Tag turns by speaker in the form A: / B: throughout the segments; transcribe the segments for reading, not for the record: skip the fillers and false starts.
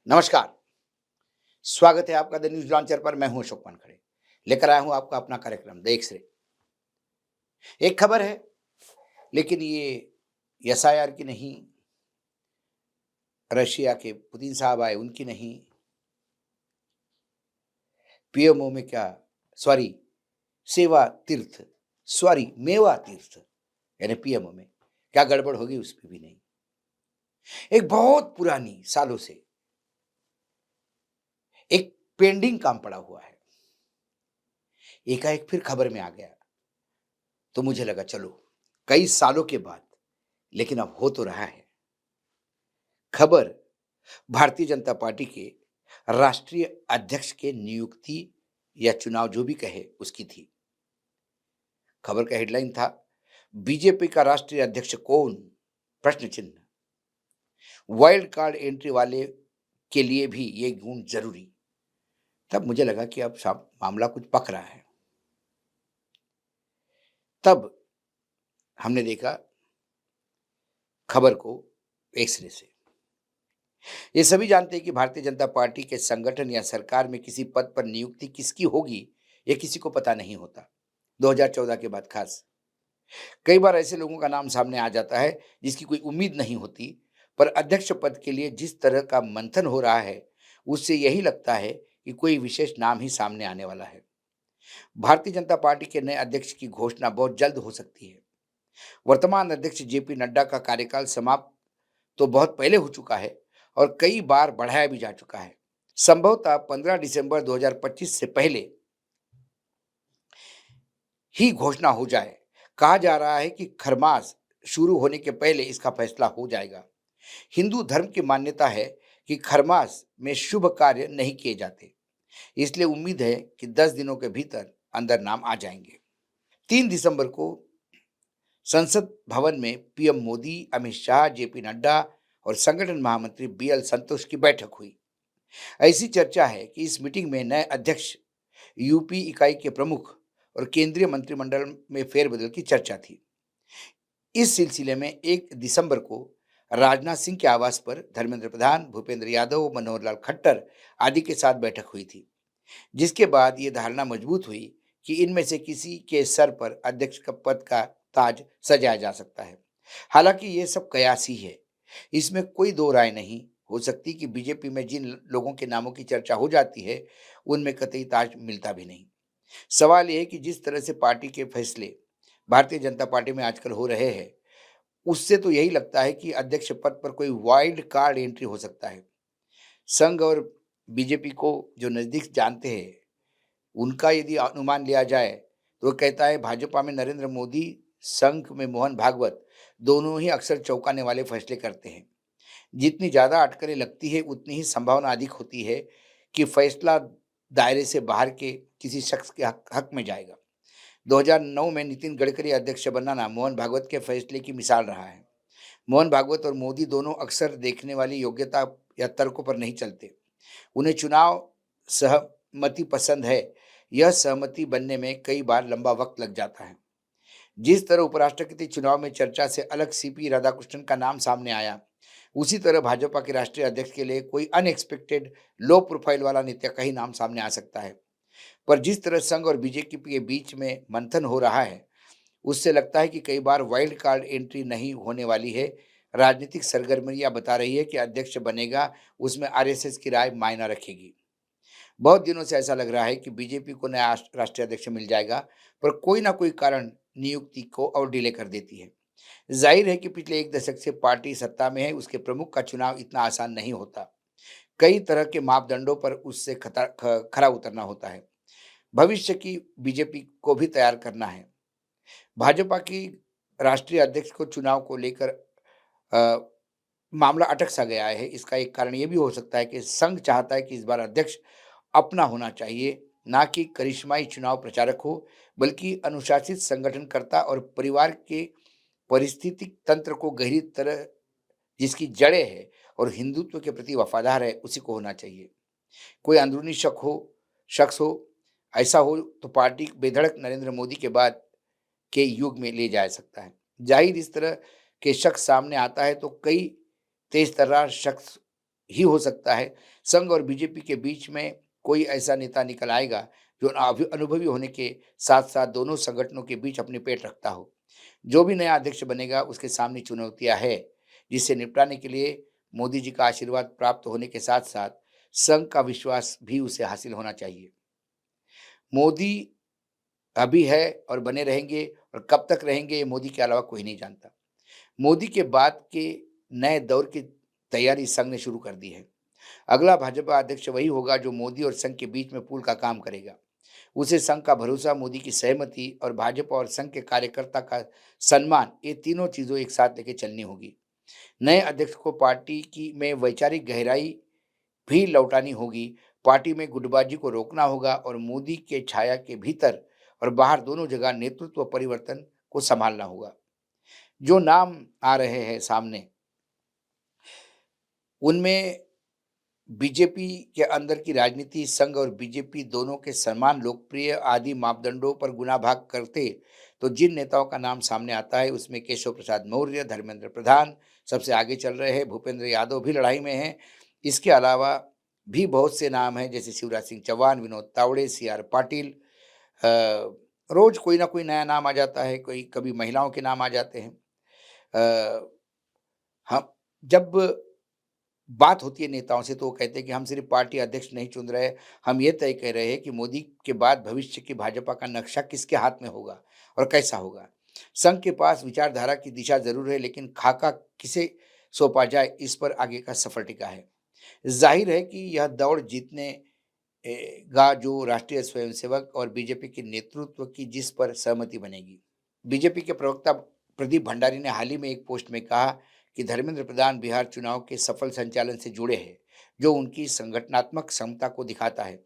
A: नमस्कार। स्वागत है आपका द न्यूज लॉन्चर पर। मैं हूं अशोक वानखड़े। लेकर आया हूं आपका अपना कार्यक्रम द एक्स रे। एक खबर है, लेकिन ये एसआईआर की नहीं, रशिया के पुतिन साहब आए उनकी नहीं, पीएमओ में क्या, सॉरी, सेवा तीर्थ, सॉरी मेवा तीर्थ, यानी पीएमओ में क्या गड़बड़ होगी उसमें भी नहीं। एक बहुत पुरानी सालों से एक पेंडिंग काम पड़ा हुआ है, एकाएक फिर खबर में आ गया। तो मुझे लगा चलो, कई सालों के बाद, लेकिन अब हो तो रहा है। खबर भारतीय जनता पार्टी के राष्ट्रीय अध्यक्ष के नियुक्ति या चुनाव जो भी कहे उसकी थी। खबर का हेडलाइन था, बीजेपी का राष्ट्रीय अध्यक्ष कौन, प्रश्न चिन्ह। वाइल्ड कार्ड एंट्री वाले के लिए भी ये गुण जरूरी। तब मुझे लगा कि अब मामला कुछ पक रहा है। तब हमने देखा खबर को एक्सरे से। ये सभी जानते हैं कि भारतीय जनता पार्टी के संगठन या सरकार में किसी पद पर नियुक्ति किसकी होगी, ये किसी को पता नहीं होता। 2014 के बाद खास कई बार ऐसे लोगों का नाम सामने आ जाता है जिसकी कोई उम्मीद नहीं होती, पर अध्यक्ष पद के लिए जिस तरह का मंथन हो रहा है, उससे यही लगता है कि कोई विशेष नाम ही सामने आने वाला है। भारतीय जनता पार्टी के नए अध्यक्ष की घोषणा बहुत जल्द हो सकती है। वर्तमान अध्यक्ष जेपी नड्डा का कार्यकाल समाप्त तो बहुत पहले हो चुका है और कई बार बढ़ाया भी जा चुका है। संभवतः 15 दिसंबर 2025 से पहले ही घोषणा हो जाए। कहा जा रहा है कि खरमास शुरू होने के पहले इसका फैसला हो जाएगा। हिंदू धर्म की मान्यता है कि खरमास में शुभ कार्य नहीं किए जाते, इसलिए उम्मीद है कि 10 दिनों के भीतर अंदर नाम आ जाएंगे। 3 दिसंबर को संसद भवन में पीएम मोदी, अमित शाह, जेपी नड्डा और संगठन महामंत्री बीएल संतोष की बैठक हुई। ऐसी चर्चा है कि इस मीटिंग में नए अध्यक्ष, यूपी इकाई के प्रमुख और केंद्रीय मंत्रिमंडल में फेरबदल की चर्चा थी। इस सिलसिले में 1 दिसंबर को राजनाथ सिंह के आवास पर धर्मेंद्र प्रधान, भूपेंद्र यादव, मनोहर लाल खट्टर आदि के साथ बैठक हुई थी, जिसके बाद ये धारणा मजबूत हुई कि इनमें से किसी के सर पर अध्यक्ष का पद का ताज सजाया जा सकता है। हालांकि ये सब कयास ही है, इसमें कोई दो राय नहीं हो सकती कि बीजेपी में जिन लोगों के नामों की चर्चा हो जाती है, उनमें कतई ताज मिलता भी नहीं। सवाल यह है कि जिस तरह से पार्टी के फैसले भारतीय जनता पार्टी में आजकल हो रहे हैं, उससे तो यही लगता है कि अध्यक्ष पद पर कोई वाइल्ड कार्ड एंट्री हो सकता है। संघ और बीजेपी को जो नजदीक जानते हैं, उनका यदि अनुमान लिया जाए तो वो कहता है भाजपा में नरेंद्र मोदी, संघ में मोहन भागवत, दोनों ही अक्सर चौंकाने वाले फैसले करते हैं। जितनी ज्यादा अटकलें लगती है, उतनी ही संभावना अधिक होती है कि फैसला दायरे से बाहर के किसी शख्स के हक में जाएगा। 2009 में नितिन गडकरी अध्यक्ष बनाना मोहन भागवत के फैसले की मिसाल रहा है। मोहन भागवत और मोदी दोनों अक्सर देखने वाली योग्यता या तर्कों पर नहीं चलते। उन्हें चुनाव सहमति पसंद है। यह सहमति बनने में कई बार लंबा वक्त लग जाता है। जिस तरह उपराष्ट्रपति चुनाव में चर्चा से अलग सीपी राधाकृष्णन का नाम सामने आया, उसी तरह भाजपा के राष्ट्रीय अध्यक्ष के लिए कोई अनएक्सपेक्टेड लो प्रोफाइल वाला नेता का ही नाम सामने आ सकता है। पर जिस तरह संघ और बीजेपी के बीच में मंथन हो रहा है, उससे लगता है कि कई बार वाइल्ड कार्ड एंट्री नहीं होने वाली है। राजनीतिक सरगर्मियां बता रही है कि अध्यक्ष बनेगा, उसमें आरएसएस की राय मायना रखेगी। बहुत दिनों से ऐसा लग रहा है कि बीजेपी को नया राष्ट्रीय अध्यक्ष मिल जाएगा, पर कोई ना कोई कारण नियुक्ति को और डिले कर देती है। जाहिर है कि पिछले 1 दशक से पार्टी सत्ता में है, उसके प्रमुख का चुनाव इतना आसान नहीं होता। कई तरह के मापदंडों पर उससे खरा उतरना होता है। भविष्य की बीजेपी को भी तैयार करना है। भाजपा की राष्ट्रीय अध्यक्ष को चुनाव को लेकर अ, मामला अटक सा गया है। इसका एक कारण ये भी हो सकता है कि संघ चाहता है कि इस बार अध्यक्ष अपना होना चाहिए, ना कि करिश्माई चुनाव प्रचारक हो, बल्कि अनुशासित संगठनकर्ता और परिवार के परिस्थितिक तंत्र को गहरी तरह जिसकी जड़ें है और हिंदुत्व के प्रति वफादार है, उसी को होना चाहिए। कोई अंदरूनी शख्स हो, ऐसा हो तो पार्टी बेधड़क नरेंद्र मोदी के बाद के युग में ले जा सकता है। जाहिर इस तरह के शख्स सामने आता है तो कई तेज तर्रार शख्स ही हो सकता है। संघ और बीजेपी के बीच में कोई ऐसा नेता निकल आएगा जो अनुभवी होने के साथ-साथ दोनों संगठनों के बीच अपनी पेट रखता हो। जो भी नया अध्यक्ष बनेगा उसके सामने चुनौतियाँ हैं, जिससे निपटाने के लिए मोदी जी का आशीर्वाद प्राप्त होने के साथ-साथ संघ का विश्वास भी उसे हासिल होना चाहिए। मोदी अभी है और बने रहेंगे और कब तक रहेंगे ये मोदी के अलावा कोई नहीं जानता। मोदी के बाद के नए दौर की तैयारी संघ ने शुरू कर दी है। अगला भाजपा अध्यक्ष वही होगा जो मोदी और संघ के बीच में पुल का काम करेगा। उसे संघ का भरोसा, मोदी की सहमति और भाजपा और संघ के कार्यकर्ता का सम्मान, ये तीनों चीज़ों एक साथ लेके चलनी होगी। नए अध्यक्ष को पार्टी की में वैचारिक गहराई भी लौटानी होगी। पार्टी में गुटबाजी को रोकना होगा और मोदी के छाया के भीतर और बाहर दोनों जगह नेतृत्व परिवर्तन को संभालना होगा। जो नाम आ रहे हैं सामने, उनमें बीजेपी के अंदर की राजनीति, संघ और बीजेपी दोनों के समान लोकप्रिय आदि मापदंडों पर गुना भाग करते तो जिन नेताओं का नाम सामने आता है उसमें केशव प्रसाद मौर्य, धर्मेंद्र प्रधान सबसे आगे चल रहे हैं। भूपेंद्र यादव भी लड़ाई में हैं। इसके अलावा भी बहुत से नाम हैं, जैसे शिवराज सिंह चौहान, विनोद तावड़े, सी आर पाटिल। रोज कोई ना कोई नया नाम आ जाता है, कोई कभी महिलाओं के नाम आ जाते हैं। अ, हम जब बात होती है नेताओं से तो वो कहते हैं कि हम सिर्फ पार्टी अध्यक्ष नहीं चुन रहे, हम ये तय कर रहे हैं कि मोदी के बाद भविष्य की भाजपा का नक्शा किसके हाथ में होगा और कैसा होगा। संघ के पास विचारधारा की दिशा जरूर है, लेकिन खाका किसे सौंपा जाए, इस पर आगे का सफर टिका है। जाहिर है कि यह दौड़ जीतने गा जो राष्ट्रीय स्वयंसेवक और बीजेपी के नेतृत्व की जिस पर सहमति बनेगी। बीजेपी के प्रवक्ता प्रदीप भंडारी ने हाल ही में एक पोस्ट में कहा कि धर्मेंद्र प्रधान बिहार चुनाव के सफल संचालन से जुड़े हैं, जो उनकी संगठनात्मक क्षमता को दिखाता है।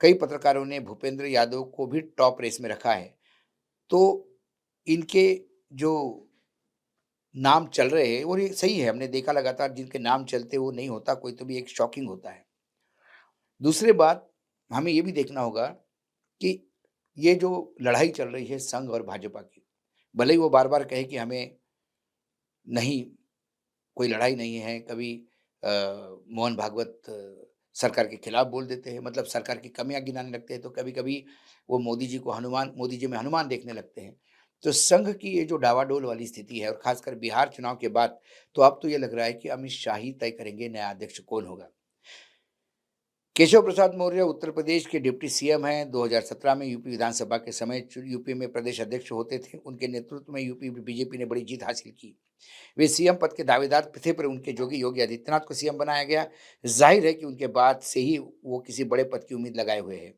A: कई पत्रकारों ने भूपेंद्र यादव को भी टॉप रेस में रखा है। तो इनके जो नाम चल रहे हैं और ये सही है, हमने देखा लगातार जिनके नाम चलते वो नहीं होता कोई, तो भी एक शॉकिंग होता है। दूसरी बात, हमें ये भी देखना होगा कि ये जो लड़ाई चल रही है संघ और भाजपा की, भले ही वो बार-बार कहे कि हमें नहीं, कोई लड़ाई नहीं है, कभी मोहन भागवत सरकार के खिलाफ बोल देते हैं, मतलब सरकार की कमियाँ गिनाने लगते हैं, तो कभी-कभी वो मोदी जी में हनुमान देखने लगते हैं। तो संघ की ये जो डावाडोल वाली स्थिति है और खासकर बिहार चुनाव के बाद, तो अब तो ये लग रहा है कि अमित शाह ही तय करेंगे नया अध्यक्ष कौन होगा। केशव प्रसाद मौर्य उत्तर प्रदेश के डिप्टी सीएम हैं। 2017 में यूपी विधानसभा के समय यूपी में प्रदेश अध्यक्ष होते थे। उनके नेतृत्व में यूपी में बीजेपी ने बड़ी जीत हासिल की। वे सीएम पद के दावेदार थे, पर उनके जोगी योगी आदित्यनाथ को सीएम बनाया गया। जाहिर है कि उनके बाद से ही वो किसी बड़े पद की उम्मीद लगाए हुए हैं।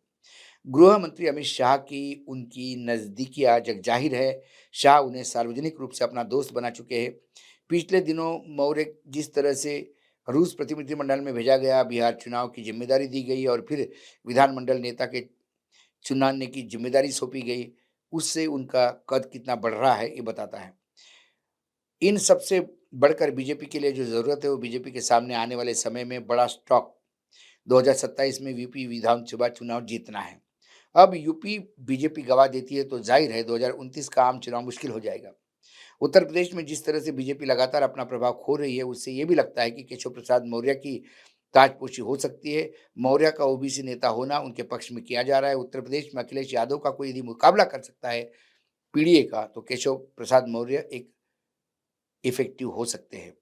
A: गृह मंत्री अमित शाह की उनकी नज़दीकियाँ जग जाहिर है। शाह उन्हें सार्वजनिक रूप से अपना दोस्त बना चुके हैं। पिछले दिनों मौर्य जिस तरह से रूस प्रतिनिधिमंडल में भेजा गया, बिहार चुनाव की ज़िम्मेदारी दी गई और फिर विधानमंडल नेता के चुनाने की ज़िम्मेदारी सौंपी गई, उससे उनका कद कितना बढ़ रहा है, ये बताता है। इन सबसे बढ़कर बीजेपी के लिए जो ज़रूरत है, वो बीजेपी के सामने आने वाले समय में बड़ा स्टॉक 2027 में यूपी विधानसभा चुनाव जीतना है। अब यूपी बीजेपी गवा देती है तो जाहिर है 2029 का आम चुनाव मुश्किल हो जाएगा। उत्तर प्रदेश में जिस तरह से बीजेपी लगातार अपना प्रभाव खो रही है, उससे ये भी लगता है कि केशव प्रसाद मौर्य की ताजपोशी हो सकती है। मौर्य का ओबीसी नेता होना उनके पक्ष में किया जा रहा है। उत्तर प्रदेश में अखिलेश यादव का कोई यदि मुकाबला कर सकता है पीडीए का, तो केशव प्रसाद मौर्य एक इफेक्टिव हो सकते हैं।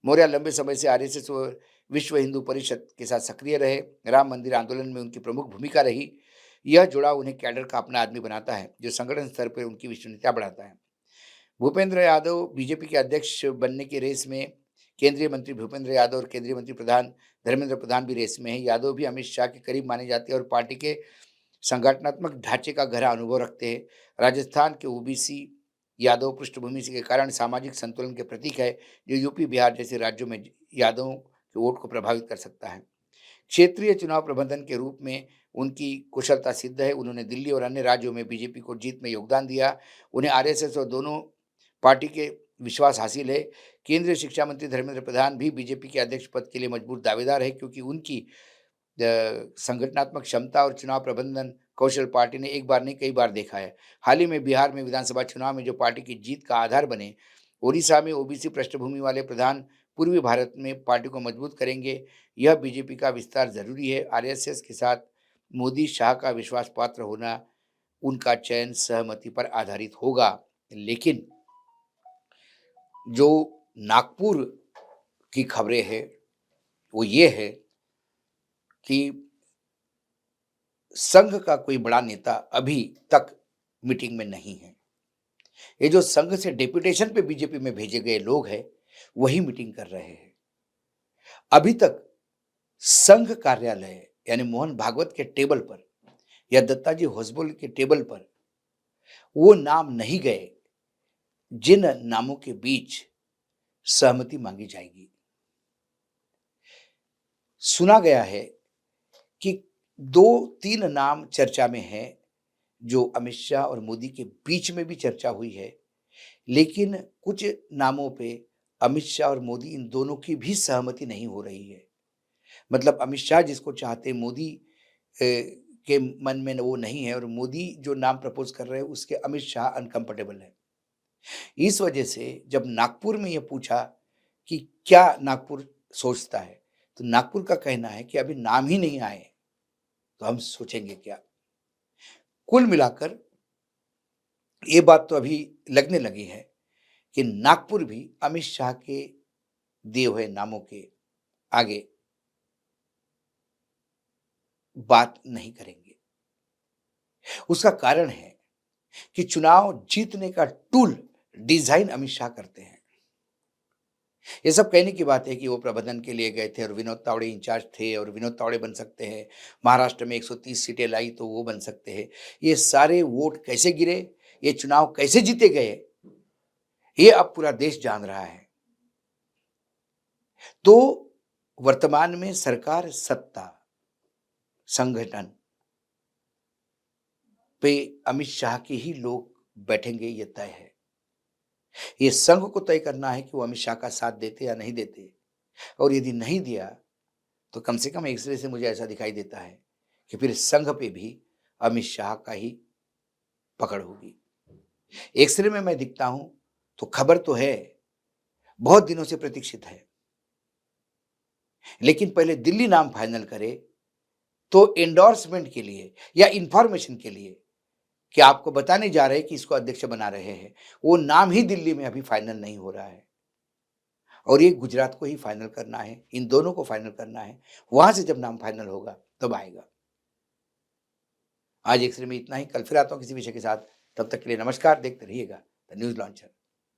A: मौर्य लंबे समय से आरएसएस और विश्व हिंदू परिषद के साथ सक्रिय रहे। राम मंदिर आंदोलन में उनकी प्रमुख भूमिका रही। यह जुड़ाव उन्हें कैडर का अपना आदमी बनाता है, जो संगठन स्तर पर उनकी विश्वसनीयता बढ़ाता है। भूपेंद्र यादव बीजेपी के अध्यक्ष बनने की रेस में, केंद्रीय मंत्री भूपेंद्र यादव और केंद्रीय मंत्री प्रधान धर्मेंद्र प्रधान भी रेस में हैं। यादव भी अमित शाह के करीब माने जाते हैं और पार्टी के संगठनात्मक ढांचे का गहरा अनुभव रखते हैं। राजस्थान के ओबीसी यादव पृष्ठभूमि के कारण सामाजिक संतुलन के प्रतीक है, जो यूपी बिहार जैसे राज्यों में यादवों के वोट को प्रभावित कर सकता है। क्षेत्रीय चुनाव प्रबंधन के रूप में उनकी कुशलता सिद्ध है। उन्होंने दिल्ली और अन्य राज्यों में बीजेपी को जीत में योगदान दिया। उन्हें आरएसएस और दोनों पार्टी के विश्वास हासिल है। केंद्रीय शिक्षा मंत्री धर्मेंद्र प्रधान भी बीजेपी के अध्यक्ष पद के लिए मजबूत दावेदार है, क्योंकि उनकी संगठनात्मक क्षमता और चुनाव प्रबंधन कौशल पार्टी ने एक बार नहीं कई बार देखा है। हाल ही में बिहार में विधानसभा चुनाव में जो पार्टी की जीत का आधार बने, ओडिशा में ओबीसी पृष्ठभूमि वाले प्रधान पूर्वी भारत में पार्टी को मजबूत करेंगे। यह बीजेपी का विस्तार ज़रूरी है। आरएसएस के साथ मोदी-शाह का विश्वास पात्र होना, उनका चयन सहमति पर आधारित होगा। लेकिन जो नागपुर की खबरें हैं, वो ये है कि संघ का कोई बड़ा नेता अभी तक मीटिंग में नहीं है। ये जो संघ से डेपुटेशन पे बीजेपी में भेजे गए लोग हैं, वही मीटिंग कर रहे हैं। अभी तक संघ कार्यालय यानी मोहन भागवत के टेबल पर या दत्ताजी होसबोल के टेबल पर वो नाम नहीं गए जिन नामों के बीच सहमति मांगी जाएगी। सुना गया है कि 2-3 नाम चर्चा में हैं, जो अमित शाह और मोदी के बीच में भी चर्चा हुई है, लेकिन कुछ नामों पे अमित शाह और मोदी इन दोनों की भी सहमति नहीं हो रही है। मतलब अमित शाह जिसको चाहते हैं, मोदी के मन में वो नहीं है, और मोदी जो नाम प्रपोज कर रहे हैं उसके अमित शाह अनकंफर्टेबल है। इस वजह से जब नागपुर में ये पूछा कि क्या नागपुर सोचता है, तो नागपुर का कहना है कि अभी नाम ही नहीं आए तो हम सोचेंगे क्या। कुल मिलाकर ये बात तो अभी लगने लगी है कि नागपुर भी अमित शाह के दिए हुए नामों के आगे बात नहीं करेंगे। उसका कारण है कि चुनाव जीतने का टूल डिजाइन अमित शाह करते हैं। ये सब कहने की बात है कि वो प्रबंधन के लिए गए थे और विनोद तावड़े इंचार्ज थे और विनोद तावड़े बन सकते हैं। महाराष्ट्र में 130 सीटें लाई तो वो बन सकते हैं। ये सारे वोट कैसे गिरे, ये चुनाव कैसे जीते गए, ये अब पूरा देश जान रहा है। तो वर्तमान में सरकार, सत्ता, संगठन पे अमित शाह के ही लोग बैठेंगे, ये तय है। ये संघ को तय करना है कि वो अमित शाह का साथ देते या नहीं देते, और यदि नहीं दिया तो कम से कम एक्सरे से मुझे ऐसा दिखाई देता है कि फिर संघ पे भी अमित शाह का ही पकड़ होगी। एक्सरे में मैं दिखता हूं तो खबर तो है, बहुत दिनों से प्रतीक्षित है, लेकिन पहले दिल्ली नाम फाइनल करे तो एंडोर्समेंट के लिए या इंफॉर्मेशन के लिए कि आपको बताने जा रहे हैं कि इसको अध्यक्ष बना रहे हैं, वो नाम ही दिल्ली में अभी फाइनल नहीं हो रहा है, और ये गुजरात को ही फाइनल करना है, इन दोनों को फाइनल करना है। वहां से जब नाम फाइनल होगा तब आएगा। आज एक्सरे में इतना ही। कल फिर आता हूं किसी विषय के साथ। तब तक के लिए नमस्कार। देखते रहिएगा द न्यूज लॉन्चर।